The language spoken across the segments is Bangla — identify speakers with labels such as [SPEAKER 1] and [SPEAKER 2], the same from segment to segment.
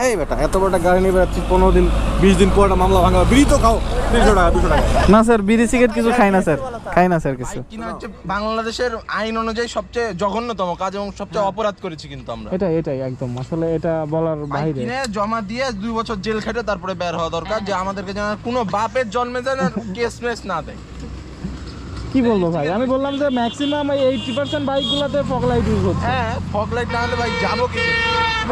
[SPEAKER 1] এই বেটা এত বড় একটা গাড়ি নিয়ে বেড়াচ্ছিস 15 দিন 20 দিন পর মামলা ভাঙা বিড়ি তো খাও 300 টাকা 200 টাকা
[SPEAKER 2] না স্যার বিড়ি সিগারেট কিছু খাই না স্যার কিছু
[SPEAKER 3] কিনা হচ্ছে বাংলাদেশের আইন অনুযায়ী সবচেয়ে জঘন্যতম কাজ এবং সবচেয়ে অপরাধ করেছি কিন্তু আমরা
[SPEAKER 2] এটাই একদম আসলে এটা বলার বাইরে
[SPEAKER 3] কিনে জমা দিয়ে 2 বছর জেল খেটে তারপরে বের হওয়া দরকার যে আমাদেরকে যেন কোনো বাপের জন্মে যেন কেস মেস না দেয়
[SPEAKER 2] কি বলবো ভাই আমি বললাম যে ম্যাক্সিমাম 80% বাইকগুলোতে ফগ লাইট ইউজ হচ্ছে
[SPEAKER 3] হ্যাঁ ফগ লাইট না হলে ভাই যাবো কি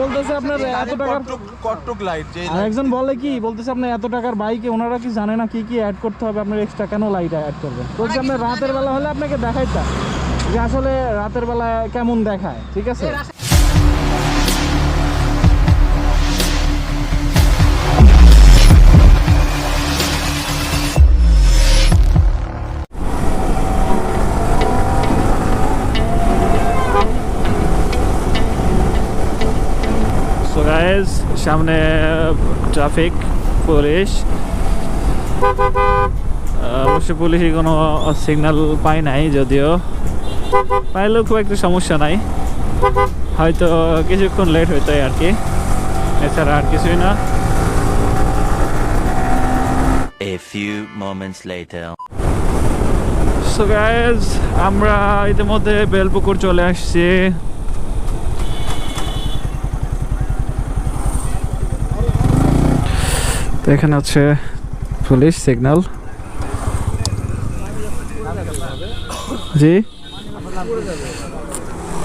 [SPEAKER 2] বলতেছে আপনার এত টাকার
[SPEAKER 3] কটটুক লাইট যে
[SPEAKER 2] একজন বলে কি বলতেছে আপনি এত টাকার বাইকে ওনারা কি জানে না কি কি অ্যাড করতে হবে আপনার এক্সট্রা কেন লাইট অ্যাড করবেন বলছে আপনার রাতের বেলা হলে আপনাকে দেখাইতা যে আসলে রাতের বেলা কেমন দেখায় ঠিক আছে সামনে ট্রাফিক পুলিশ অবশ্য পুলিশই কোনো সিগন্যাল পাই নাই যদিও পাইলেও খুব একটা সমস্যা নাই হয়তো কিছুক্ষণ লেট হইতো আর কি এছাড়া আর কিছুই না
[SPEAKER 4] A few moments later.
[SPEAKER 2] So guys আমরা ইতিমধ্যে বেলপুকুর চলে আসছি এখানে আছে পুলিশ সিগন্যাল জি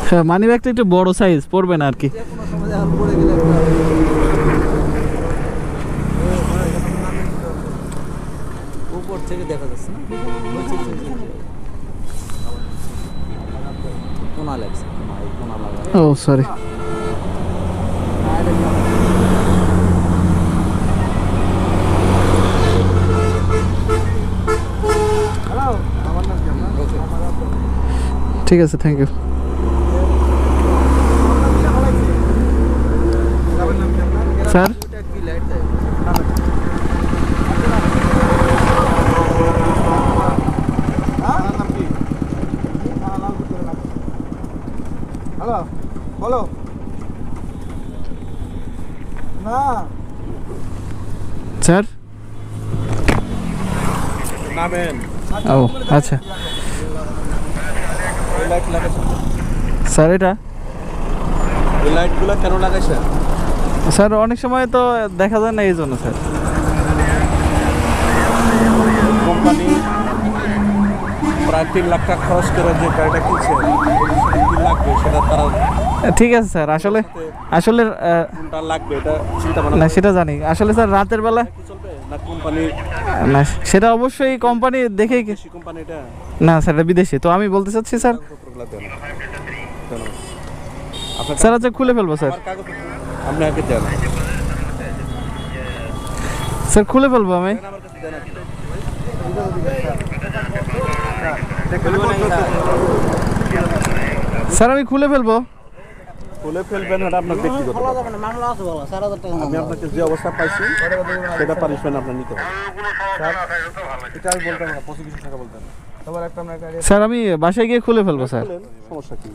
[SPEAKER 2] হ্যাঁ মানি ব্যাগটা একটু বড় সাইজ পড়বে না আর কি
[SPEAKER 1] উপর থেকে দেখা যাচ্ছে না কোনা লাগছে কোনা লাগা
[SPEAKER 2] ও সরি ঠিক আছে থ্যাংক ইউ স্যার
[SPEAKER 1] হ্যালো বলো না
[SPEAKER 2] স্যার
[SPEAKER 1] নামেন
[SPEAKER 2] ও আচ্ছা
[SPEAKER 1] এই লাইট লাগাইছেন
[SPEAKER 2] স্যার এটা
[SPEAKER 1] এই লাইটগুলো কেন লাগাইছেন
[SPEAKER 2] স্যার অনেক সময় তো দেখা যায় না এই জন্য স্যার
[SPEAKER 1] কোম্পানি প্রায় 3 লাখ টাকা খরচ করে যে গাড়িটা কিনছে 3 লাগবে সেটা তারা
[SPEAKER 2] ঠিক আছে স্যার আসলে
[SPEAKER 1] কোনটা লাগবে এটা চিন্তা ভাবনা
[SPEAKER 2] না সেটা জানি আসলে স্যার রাতের বেলা
[SPEAKER 1] কি চলবে না কোম্পানি
[SPEAKER 2] না সেটা অবশ্যই কোম্পানি দেখেই
[SPEAKER 1] দেশি কোম্পানি এটা
[SPEAKER 2] না স্যার এটা বিদেশি তো আমি বলতে চাচ্ছি স্যার
[SPEAKER 1] আপনার
[SPEAKER 2] স্যার আচ্ছা খুলে ফেলবো স্যার
[SPEAKER 1] আপনি আগে দেন
[SPEAKER 2] স্যার খুলে ফেলবো আমি
[SPEAKER 1] আমার কাছে দেন
[SPEAKER 2] স্যার আমি খুলে ফেলবো
[SPEAKER 1] খুলে ফেলবেন এটা আপনার ব্যক্তিগত আমি আপনাকে যে অবস্থা পাইছি সেটা পানিশমেন্ট আপনার নিতে হবে স্যার এটা আমি বলতাম না প্রসিকিউশন টাকা বলতাম তারপর একটা আপনার গাড়ি
[SPEAKER 2] স্যার আমি বাসায় গিয়ে খুলে ফেলবো স্যার
[SPEAKER 1] সমস্যা কি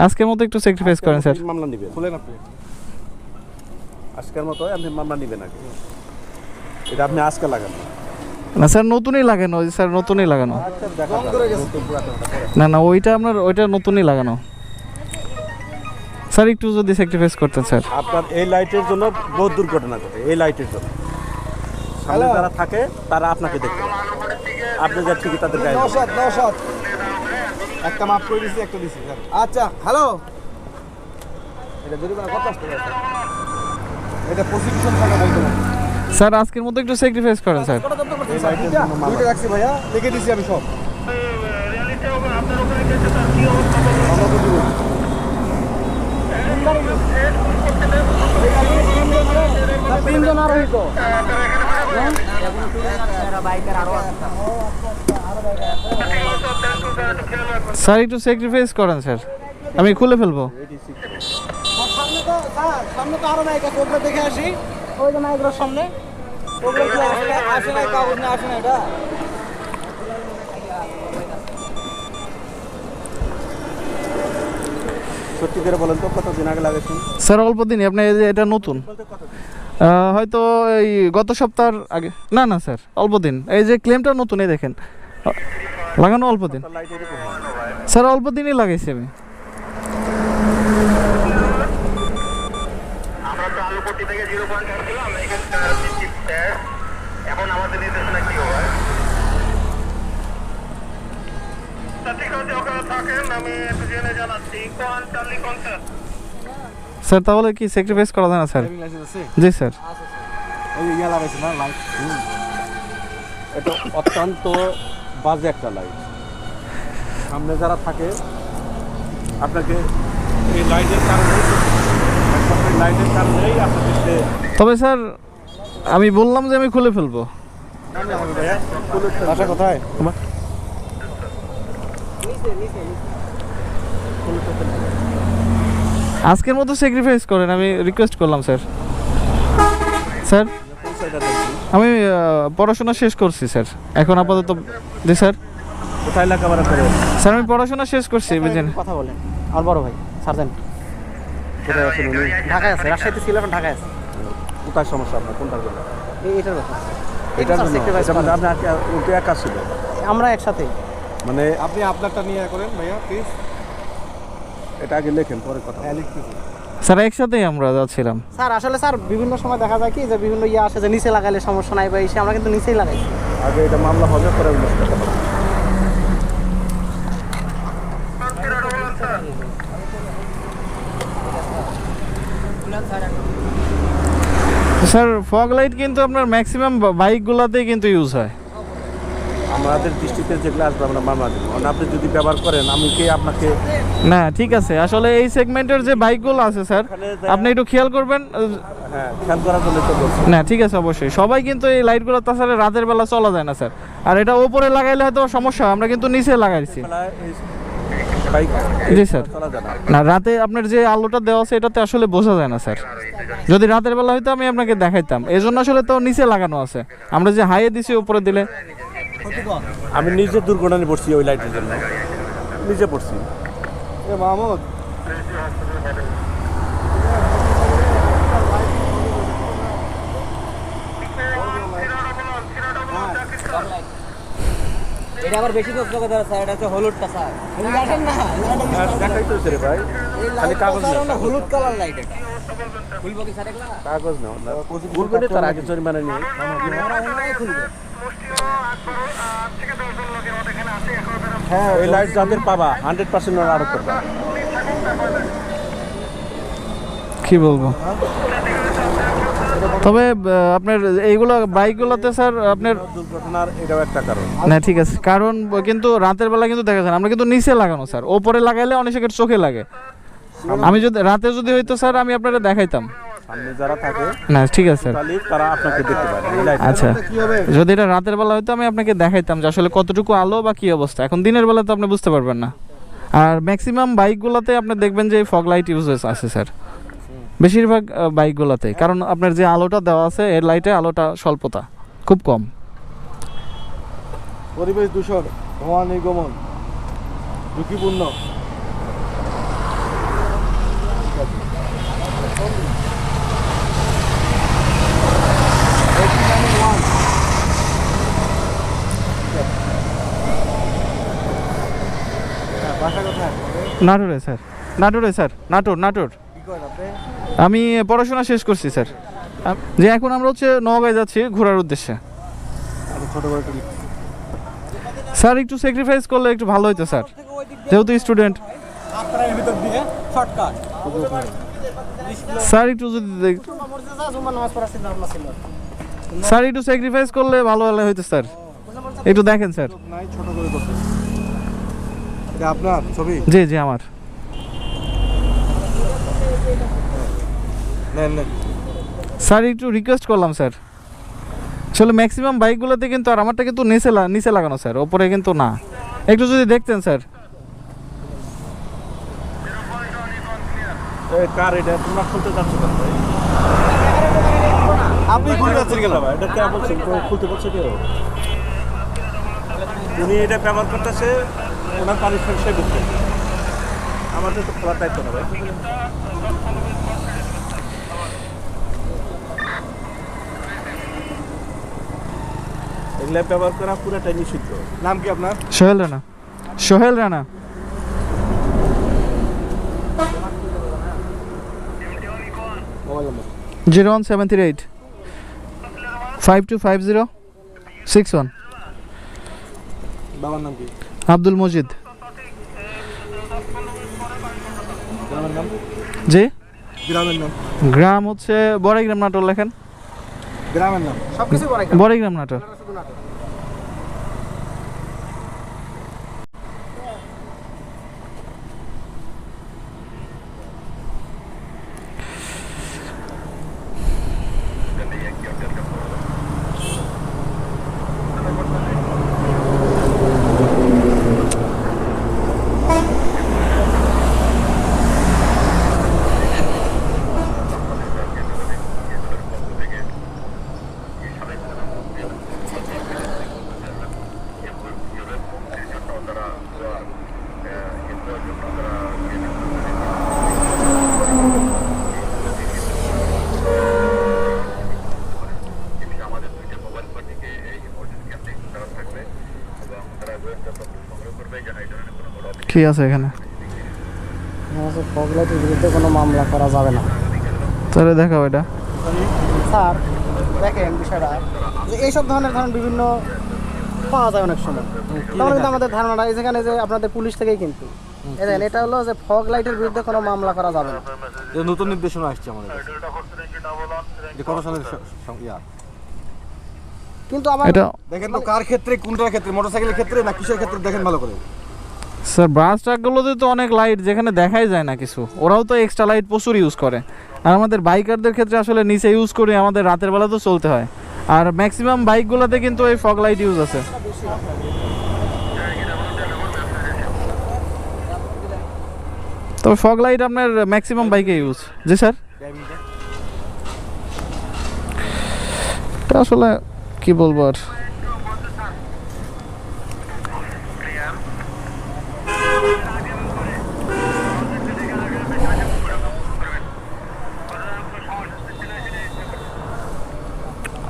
[SPEAKER 2] আজকের মতো একটু স্যাক্রিফাইস করেন স্যার
[SPEAKER 1] মামলা নেবেন খুলেন আপনি আজকের মতো আপনি মামলা নেবেন আগে এটা আপনি আজকে লাগান
[SPEAKER 2] না স্যার নতুনই লাগানো স্যার নতুনই লাগানো না ওইটা আপনার ওইটা নতুনই লাগানো স্যার একটু যদি স্যাক্রিফাইস করতেন স্যার
[SPEAKER 1] আপনার এই লাইটের জন্য বহুত দুর্ঘটনা ঘটে এই লাইটের জন্য সামনে যারা থাকে তারা আপনাকে দেখতে পায় আপনি যা ঠিকই তাদের গায়ে একটা মাফ করে দিচ্ছি একটা দিচ্ছি স্যার আচ্ছা হ্যালো এটা জরিমানা কত আসতে পারে এটা প্রসিকিউশন টাকা বলতে না
[SPEAKER 2] স্যার আজকের মতো একটু স্যাক্রিফাইস করেন স্যার
[SPEAKER 1] এই লাইটের জন্য দুইটা রাখছি ভাইয়া লিখে দিছি আমি সব আপনার ওখানে গেছে স্যার কি অবস্থা তিনজন আর হইতো
[SPEAKER 2] স্যার একটু স্যাক্রিফাইস করেন স্যার আমি খুলে ফেলবো
[SPEAKER 1] সামনে তো আরো নায়িকা ওগুলো দেখে আসি ওই যে নায়িকার সামনে ওগুলো কি আসে না কাগজ না আসে না এটা সত্যি করে বলেন তো কতদিন আগে লাগাইছেন?
[SPEAKER 5] স্যার অল্প দিনই, আপনি এই যে এটা নতুন হয়তো এই গত সপ্তাহের আগে। না না স্যার অল্প দিন, এই যে ক্লেমটা নতুন, এই দেখেন লাগানো অল্প দিন
[SPEAKER 1] লাইট এরকম হয়।
[SPEAKER 5] স্যার, অল্প দিনই লাগাইছি আমি।
[SPEAKER 6] আমরা তো আলুপট্টি থেকে 0.4 ছিলাম, এখন আমাদের নির্দেশনা কি হবে? ঠিক আছে, ওখানে থাকেন, আমি একটু জেনে জানাচ্ছি।
[SPEAKER 5] স্যার তাহলে কি স্যাক্রিফাইস করা যায় না স্যার?
[SPEAKER 1] ড্রাইভিং লাইসেন্স আছে?
[SPEAKER 5] জি স্যার।
[SPEAKER 1] ওই যে ইয়া লাগাইছে না লাইট, এটা অত্যন্ত বাজে একটা লাইট। সামনে যারা থাকে আপনাকে এই লাইটের কারণেই আপনাকে
[SPEAKER 5] তবে স্যার আমি বললাম যে আমি খুলে ফেলবো।
[SPEAKER 1] বাসা কোথায়?
[SPEAKER 5] আজকের মতো স্যাক্রিফাইস করেন, আমি রিকোয়েস্ট করলাম স্যার। স্যার আমি পড়াশোনা শেষ করছি স্যার, এখন আপাতত। জি স্যার।
[SPEAKER 1] কোথায় লেখাপড়া করে?
[SPEAKER 5] স্যার আমি পড়াশোনা শেষ করছি, বুঝলেন।
[SPEAKER 7] কথা বলেন, আর বড় ভাই সার্জেন্ট
[SPEAKER 1] কোথায় আছেন উনি?
[SPEAKER 7] ঢাকায় আছে, রাজশাহীতে ছিল, এখন ঢাকায় আছে।
[SPEAKER 1] কোথায় সমস্যা আপনার? কোনটার জন্য?
[SPEAKER 7] এটার ব্যাপার
[SPEAKER 1] এটার জন্য?
[SPEAKER 7] sacrifice
[SPEAKER 1] এটা মানে
[SPEAKER 7] করেন।
[SPEAKER 1] আপনি ওকে একা ছিল
[SPEAKER 7] আমরা একসাথে।
[SPEAKER 1] মানে আপনি আপনারটা নিয়ে করেন ভাইয়া প্লিজ। এটা আগে লেখেন, পরে কথা লিখতেছি।
[SPEAKER 5] স্যার একসাথেই আমরা যাচ্ছিলাম।
[SPEAKER 7] স্যার আসলে স্যার বিভিন্ন সময় দেখা যায় কি যে বিভিন্ন ইয়ে আসে যে নিচে লাগাইলে সমস্যা নাই বা এসে, আমরা কিন্তু নিচেই লাগাইছি।
[SPEAKER 1] আগে এটা মামলা হবে, পরে অন্য কথা হবে।
[SPEAKER 5] স্যার ফগ লাইট কিন্তু আপনার ম্যাক্সিমাম বাইকগুলোতেই কিন্তু ইউজ হয়।
[SPEAKER 1] আমাদের দৃষ্টিতে যেগুলো আসবে আমরা মামলা দেবো, কারণ আপনি যদি ব্যবহার করেন আমি কি আপনাকে।
[SPEAKER 5] না ঠিক আছে, আসলে এই সেগমেন্টের যে বাইকগুলো আছে স্যার, আপনি একটু খেয়াল করবেন।
[SPEAKER 1] হ্যাঁ, খেয়াল করার জন্য তো বলছি।
[SPEAKER 5] না ঠিক আছে, অবশ্যই সবাই কিন্তু এই লাইটগুলো তাছাড়া রাতের বেলা চলা যায় না স্যার। আর এটা ওপরে লাগাইলে হয়তো সমস্যা, আমরা কিন্তু নিচে লাগাইছি।
[SPEAKER 1] বাইক
[SPEAKER 5] জি স্যার।
[SPEAKER 1] চলা যায় না।
[SPEAKER 5] না রাতে আপনার যে আলোটা দেওয়া আছে এটাতে আসলে বোঝা যায় না স্যার। যদি রাতের বেলা হয়তো আমি আপনাকে দেখাইতাম, এই জন্য আসলে তো নিচে লাগানো আছে। আমরা যে হাইয়ে দিছি উপরে দিলে।
[SPEAKER 1] আমি নিজে দুর্ঘটনায় পড়ছি ওই লাইটের জন্য, নিজে পড়ছি। এ মাহমুদ,
[SPEAKER 7] এটা আবার বেশি দোষ লোকে ধরে স্যার, এটা হচ্ছে হলুদটা স্যার। দেখেন না
[SPEAKER 1] দেখাই তো রে ভাই, খালি কাগজ না।
[SPEAKER 7] হলুদ কালার লাইট এটা। খুলবো কি স্যার এগুলা?
[SPEAKER 1] কাগজ না, বলবেন তার আগে জরিমানা নিয়ে।
[SPEAKER 7] আমরা ওনারাই খুলবো।
[SPEAKER 1] হ্যাঁ, এই লাইট যাদের পাবা 100% ওরা আরোপ করবা।
[SPEAKER 5] কি বলবো, তবে আপনার এইগুলো বাইকগুলোতে স্যার আপনার
[SPEAKER 1] দুর্ঘটনার এটাও একটা কারণ।
[SPEAKER 5] না ঠিক আছে, কারণ কিন্তু রাতের বেলা কিন্তু দেখা যায় না, আমরা কিন্তু নিচে লাগানো স্যার। ওপরে লাগাইলে অনেক সময় চোখে লাগে। আমি যদি রাতে যদি হইতো স্যার আমি আপনারা দেখাইতাম।
[SPEAKER 1] সামনে যারা থাকে
[SPEAKER 5] না ঠিক আছে স্যার।
[SPEAKER 1] তাহলে তারা আপনাকে দেখতে পারে এই লাইট।
[SPEAKER 5] আচ্ছা, যদি এটা রাতের বেলা হয়তো আমি আপনাকে দেখাইতাম যে আসলে কতটুকু আলো বা কি অবস্থা। এখন দিনের বেলা তো আপনি বুঝতে পারবেন না। আর ম্যাক্সিমাম বাইকগুলোতে আপনি দেখবেন যে ফগ লাইট ইউজ আছে স্যার, বেশিরভাগ বাইকগুলোতে। কারণ আপনার যে আলোটা দেওয়া আছে এর লাইটে আলোটা স্বল্পতা খুব কম।
[SPEAKER 1] পরিবেশ দূষণ, ধোঁয়া নির্গমন ঝুঁকিপূর্ণ।
[SPEAKER 5] নাটোরে স্যার, নাটোরে স্যার, নাটোর। আমি পড়াশোনা শেষ করছি স্যার। যে এখন আমরা হচ্ছে নওগাঁয় যাচ্ছি ঘোরার উদ্দেশ্যে। স্যার একটু স্যাক্রিফাইস করলে একটু ভালো হতো স্যার, যেহেতু স্টুডেন্ট। স্যার একটু যদি স্যার একটু স্যাক্রিফাইস করলে ভালো হতো স্যার, একটু দেখেন স্যার।
[SPEAKER 1] ছোট করে করতে এটা আপনার ছবি?
[SPEAKER 5] জি জি আমার। স্যার একটু রিকোয়েস্ট করলাম স্যার। আসলে ম্যাক্সিমাম বাইকগুলোতে কিন্তু, আর আমারটা কিন্তু নিচে লাগানো স্যার, ওপরে কিন্তু না। একটু যদি দেখতেন স্যার।
[SPEAKER 1] এই কার এটা তোমরা খুলতে যাচ্ছ কেন ভাই? আপনি খুলতে যাচ্ছেন কেন ভাই? এটা কে বলছেন খুলতে বলছে কেউ? উনি এটা ব্যবহার করতেছে, ওনার পানিশমেন্ট সে বুঝতে। আমাদের তো খোলার দায়িত্ব না ভাই। এগুলো ব্যবহার করা পুরোটাই নিষিদ্ধ। নাম কি আপনার?
[SPEAKER 5] সোহেল রানা। সোহেল রানা।
[SPEAKER 1] Mobile number
[SPEAKER 5] 01738 525061।
[SPEAKER 1] বাবার নাম কি?
[SPEAKER 5] আব্দুল মজিদ।
[SPEAKER 1] গ্রামের নাম?
[SPEAKER 5] জি,
[SPEAKER 1] গ্রামের নাম?
[SPEAKER 5] গ্রাম হচ্ছে বড়াইগ্রাম নাটোর লেখেন।
[SPEAKER 1] গ্রামের নাম
[SPEAKER 7] সবকিছু করে
[SPEAKER 5] বড়াইগ্রাম নাটোর। কি আছে এখানে?
[SPEAKER 7] ফগ লাইটের বিরুদ্ধে কোনো মামলা করা যাবে না।
[SPEAKER 5] তাহলে দেখাও এটা।
[SPEAKER 7] স্যার দেখেন বিষয়টা যে এইসব ধরনের বিভিন্ন পাওয়া যায় অনেক সময়, তখন কিন্তু আমাদের ধারণাটা এই যেখানে যে আপনাদের পুলিশ থেকেই কিন্তু এই দেখেন এটা হলো যে ফগ লাইটের বিরুদ্ধে কোনো মামলা করা যাবে না।
[SPEAKER 1] যে নতুন নির্দেশনা আসছে আমাদের কাছে, যে কত সালের ইয়া।
[SPEAKER 7] কিন্তু আবার
[SPEAKER 5] এটা
[SPEAKER 1] দেখেন তো কার ক্ষেত্রে, কোনটার ক্ষেত্রে, মোটরসাইকেলের ক্ষেত্রে না কিসের ক্ষেত্রে দেখেন ভালো করে।
[SPEAKER 5] স্যার বাস ট্রাকগুলোতে তো অনেক লাইট যেখানে দেখাই যায় না কিছু, ওরাও তো এক্সট্রা লাইট প্রচুর ইউজ করে। আর আমাদের বাইকারদের ক্ষেত্রে আসলে নিচে ইউজ করি, আমাদের রাতের বেলা তো চলতে হয়। আর ম্যাক্সিমাম বাইকগুলোতে কিন্তু এই ফগ লাইট ইউজ আছে। তবে ফগ লাইট আপনার ম্যাক্সিমাম বাইকে ইউজ। জি স্যার, এটা আসলে কি বলবো আর।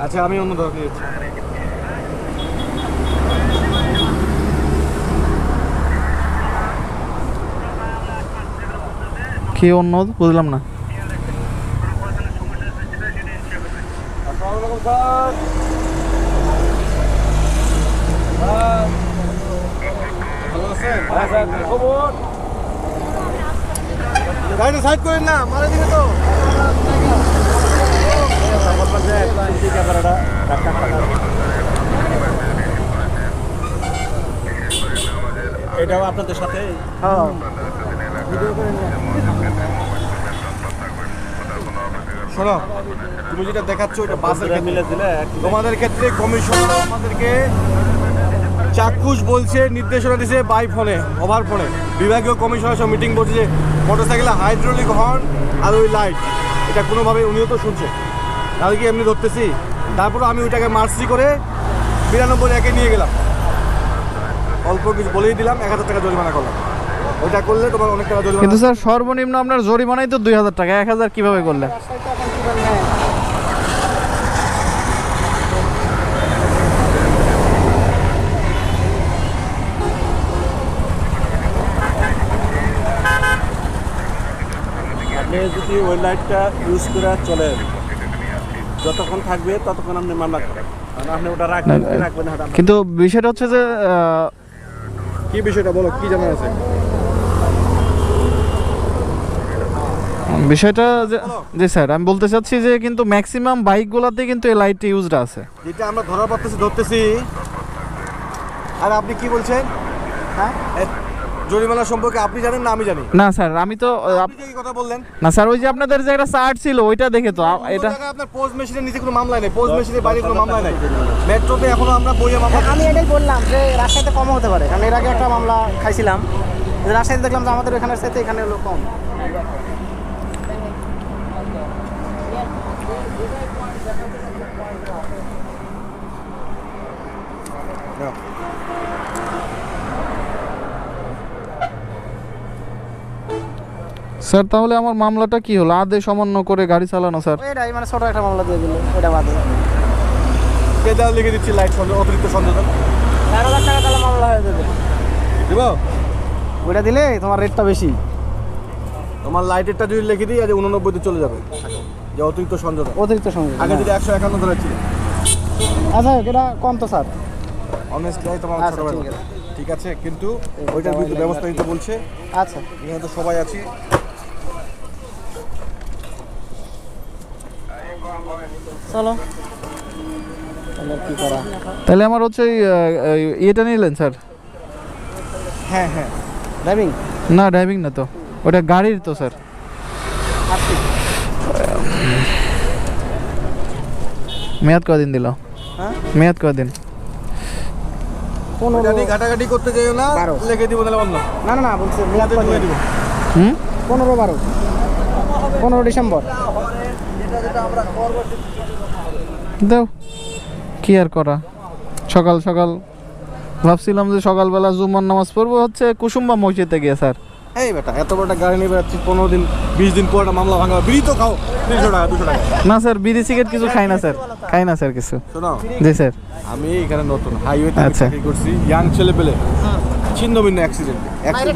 [SPEAKER 1] আচ্ছা আমি অন্য ধরনের দিচ্ছি।
[SPEAKER 5] কি অন্য বুঝলাম না।
[SPEAKER 1] গাড়িটা সাইড করেন না, মারা দিবে তো। এটাও আপনাদের সাথে শোনো, তুমি যেটা দেখাচ্ছ ওটা বাসের মিলে দিলে, তোমাদের ক্ষেত্রে কমিশন আমাদেরকে চাক্ষুষ বলছে, নির্দেশনা দিয়েছে বাই ফোনে, ওভার ফোনে। বিভাগীয় কমিশনের সব মিটিং বলছে যে মোটরসাইকেলে হাইড্রোলিক হর্ন আর ওই লাইট এটা কোনোভাবে উনিও তো শুনছে, তাহলে কি এমনি ধরতেছি? তারপরে আমি ওইটাকে মার্সি করে 92 একে নিয়ে গেলাম, অল্প কিছু বলেই দিলাম, 1000 টাকা জরিমানা করলাম। ওইটা করলে তোমার অনেক টাকা জরিমানা।
[SPEAKER 5] কিন্তু স্যার সর্বনিম্ন আপনার জরিমানাই তো 2000 টাকা, 1000 কিভাবে করলে?
[SPEAKER 1] আপনি যদি ওই লাইটটা ইউজ করে চলেন, যতক্ষণ থাকবে ততক্ষণ আপনি মামলা করেন, কারণ আপনি ওটা রাখবেন না।
[SPEAKER 5] কিন্তু বিষয়টা হচ্ছে যে
[SPEAKER 1] কি বিষয়টা বলো, কি জানা আছে
[SPEAKER 5] বিষয়টা যে স্যার আমি বলতে চাচ্ছি যে কিন্তু ম্যাক্সিমাম বাইকগুলোতে কিন্তু এই লাইটটা ইউজড আছে,
[SPEAKER 1] যেটা আমরা ধরতেছি। আর আপনি কি বলছেন? হ্যাঁ, জরিমানা সম্পর্কে আপনি জানেন না আমি জানি
[SPEAKER 5] না স্যার। আমি তো
[SPEAKER 1] আপনি যে কথা বললেন
[SPEAKER 5] না স্যার, ওই যে আপনাদের যে একটা চার্ট ছিল ওইটা দেখে তো এটা
[SPEAKER 1] আপনার পোস্ট মেশিনের নিচে কোনো মামলা নেই, পোস্ট মেশিনের বাইরে কোনো মামলা নেই। মেট্রোতে এখনো আমরা বইয়ে মামলা।
[SPEAKER 7] আমি এটাই বললাম যে রাজশাহীতে কম হতে পারে, কারণ এর আগে একটা মামলা খাইছিলাম, রাজশাহীতে দেখলাম যে আমাদের এখানের সাথে এখানে হলো কম।
[SPEAKER 5] স্যার তাহলে আমার মামলাটা কি হলো? আদেশ অমান্য করে গাড়ি চালানো স্যার।
[SPEAKER 7] এটাই মানে ছোট একটা মামলা দিয়ে দিল, এটা বাদে
[SPEAKER 1] কে যা লিখে দিচ্ছি লাইট অতিরিক্ত সংযোজন
[SPEAKER 7] 11,000 টাকা তাহলে মামলা হয়ে যাবে।
[SPEAKER 1] দিব।
[SPEAKER 7] ওইটা দিলে তোমার রেটটা বেশি।
[SPEAKER 1] তোমার লাইটেরটা যদি লিখে দিই আজ 89-তে চলে যাবে, যে অতিরিক্ত সংযোজন।
[SPEAKER 7] অতিরিক্ত সঙ্গে
[SPEAKER 1] আগে যদি 151 ধরে ছিল।
[SPEAKER 7] আচ্ছা এটা কম তো স্যার।
[SPEAKER 1] অনেস্টলি তোমার
[SPEAKER 7] আচ্ছা,
[SPEAKER 1] ছোট ভাই
[SPEAKER 7] ঠিক আছে।
[SPEAKER 1] ঠিক আছে, কিন্তু ওইটার বিরুদ্ধে ব্যবস্থা নিতে বলছে।
[SPEAKER 7] আচ্ছা
[SPEAKER 1] এখানে তো সবাই আছি।
[SPEAKER 7] চলো তাহলে কি করা।
[SPEAKER 5] তাহলে আমার হচ্ছে ইয়েটা নিলেন স্যার?
[SPEAKER 7] হ্যাঁ হ্যাঁ ড্রাইভিং
[SPEAKER 5] না ড্রাইভিং না তো, ওটা গাড়ির তো স্যার।
[SPEAKER 7] আসছি।
[SPEAKER 5] মেয়াদ কদিন দিল?
[SPEAKER 7] হ্যাঁ
[SPEAKER 5] মেয়াদ কদিন?
[SPEAKER 7] 15
[SPEAKER 1] জানি ঘাটাঘাটি করতে যাইও না,
[SPEAKER 7] 12
[SPEAKER 1] লিখে দিব তাহলে অন্য।
[SPEAKER 7] না না না বলছে মেয়াদ
[SPEAKER 1] তুলে দিব।
[SPEAKER 7] 15 ডিসেম্বর।
[SPEAKER 5] দাও, কি আর করা। সকাল সকাল ভাবছিলাম যে সকালবেলা জুমার নামাজ পড়বো হচ্ছে কুসুম্বা মসজিদে গিয়ে স্যার।
[SPEAKER 1] এই বেটা এত বড় একটা গাড়ি নিয়ে বেড়াচ্ছি, 15 দিন 20 দিন পর একটা মামলা ভাঙা। বিড়ি তো খাও 300 টাকা 200 টাকা।
[SPEAKER 5] না স্যার, বিড়ি সিগারেট কিছু খাই না স্যার, খাই না স্যার কিছু।
[SPEAKER 1] শোনো,
[SPEAKER 5] জি স্যার।
[SPEAKER 1] আমি এখানে নতুন হাইওয়েতে
[SPEAKER 5] আচ্ছা।
[SPEAKER 1] চাকরি করছি, ইয়াং ছেলে পেলে ছিন্ন ভিন্ন অ্যাক্সিডেন্ট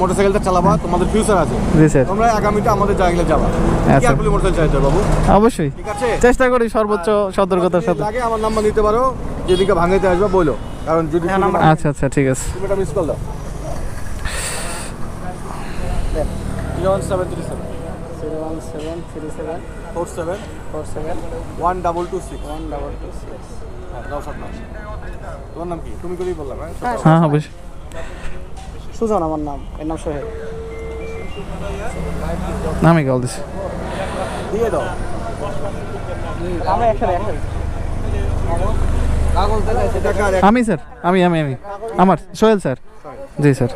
[SPEAKER 1] মোটরসাইকেলটা চালাবা, তোমাদের ফিউচার আছে।
[SPEAKER 5] জি স্যার।
[SPEAKER 1] তোমরা আগামীতে আমাদের জায়গায় যাবা।
[SPEAKER 5] আচ্ছা।
[SPEAKER 1] কেয়ারফুলি মোটরসাইকেল চালাতে হবে বাবু,
[SPEAKER 5] অবশ্যই
[SPEAKER 1] ঠিক আছে?
[SPEAKER 5] চেষ্টা করি সর্বোচ্চ সতর্কতার সাথে।
[SPEAKER 1] আগে আমার নাম্বার নিতে পারো, যেদিকে ভাঙাইতে আসবা বলো, কারণ যদি
[SPEAKER 5] আচ্ছা আচ্ছা ঠিক আছে।
[SPEAKER 1] তুমি এটা মিস কল দাও। 01737
[SPEAKER 7] 01737
[SPEAKER 1] 47
[SPEAKER 7] 47
[SPEAKER 1] 1226।
[SPEAKER 7] 1226।
[SPEAKER 1] হ্যাঁ দাও শট নাও। তোমার নাম কি? তুমি করেই বললাম। হ্যাঁ
[SPEAKER 5] হ্যাঁ অবশ্যই।
[SPEAKER 7] সুজন আমার নাম, এর নাম সোহেল।
[SPEAKER 5] আমি কল দিছি।
[SPEAKER 1] দিয়ে দাও।
[SPEAKER 7] আমরা একসাথে
[SPEAKER 1] কাগজ দেখাইছে টাকা।
[SPEAKER 5] আমি স্যার, আমি আমি আমি আমার সোহেল স্যার। জি স্যার।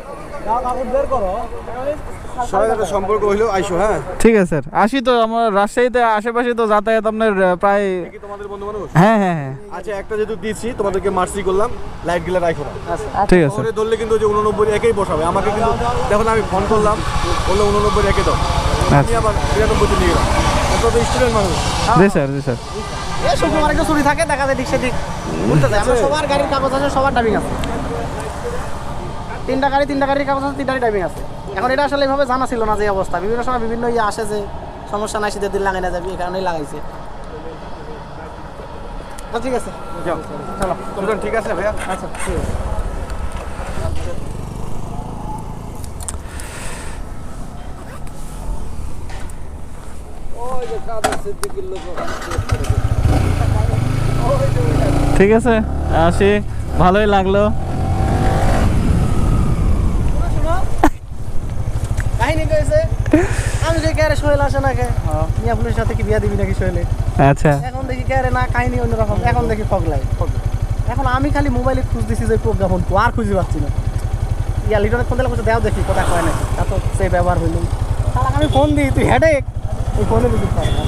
[SPEAKER 1] সবাই একটা সম্পর্ক হইলো আইসো। হ্যাঁ
[SPEAKER 5] ঠিক আছে স্যার, আসি তো। আমার রাজশাহীতে আশেপাশে তো যাতায়াত আপনার প্রায়।
[SPEAKER 1] কি তোমাদের বন্ধু মানুষ?
[SPEAKER 5] হ্যাঁ হ্যাঁ হ্যাঁ
[SPEAKER 1] আচ্ছা, একটা যেহেতু দিয়েছি তোমাদেরকে মার্সি করলাম, লাইট গিলা রাখো না।
[SPEAKER 5] ঠিক আছে
[SPEAKER 1] পরে ধরলে কিন্তু যে 89 একেই বসাবে আমাকে, কিন্তু দেখো না আমি ফোন করলাম, বললো 89 একে দাও, আমি
[SPEAKER 5] আচ্ছা।
[SPEAKER 1] আবার 93 নিয়ে গেলাম। তো স্টুডেন্ট মানুষ।
[SPEAKER 5] জি স্যার জি স্যার।
[SPEAKER 7] এই শুক্রবার একটু চুরি থাকে, দেখা যায় দিক সেদিক ঘুরতে যায়। আমরা সবার গাড়ির কাগজ আছে, সবার ড্রাইভিং আছে। 3টা গাড়ির কাগজ আছে, 3টারই ড্রাইভিং আছে। এখন এটা আসলে এভাবে জানা ছিল না যে অবস্থা। বিভিন্ন সময় বিভিন্ন ইয়ে আসে যে সমস্যা নাই, শীতের দিন লাগাই না যাবি, এই কারণেই লাগাইছে। ঠিক আছে
[SPEAKER 1] যাও চলো সুজন, ঠিক আছে ভাইয়া।
[SPEAKER 7] আচ্ছা ঠিক আছে।
[SPEAKER 5] ঠিক আছে, আসি। ভালোই লাগলো।
[SPEAKER 7] কাহিনী কইছে আমি যে কে সোহেল আসে না কে মিয়া পুলিশের সাথে কি বিয়া দিবি নাকি সোহেলে?
[SPEAKER 5] আচ্ছা
[SPEAKER 7] এখন দেখি কে না, কাহিনী অন্যরকম। এখন দেখি ফগলাই। এখন আমি খালি মোবাইলে খুঁজ দিছি যে প্রজ্ঞাপন, আর খুঁজে পাচ্ছি না। ইয়া লিটনের ফোন দিলে দেও দেখি কথা কয় নাকি, তা তো সেই ব্যবহার হইল। তাহলে আমি ফোন দিই, তুই হেডেক, ওই ফোনে বুঝতে পারে না।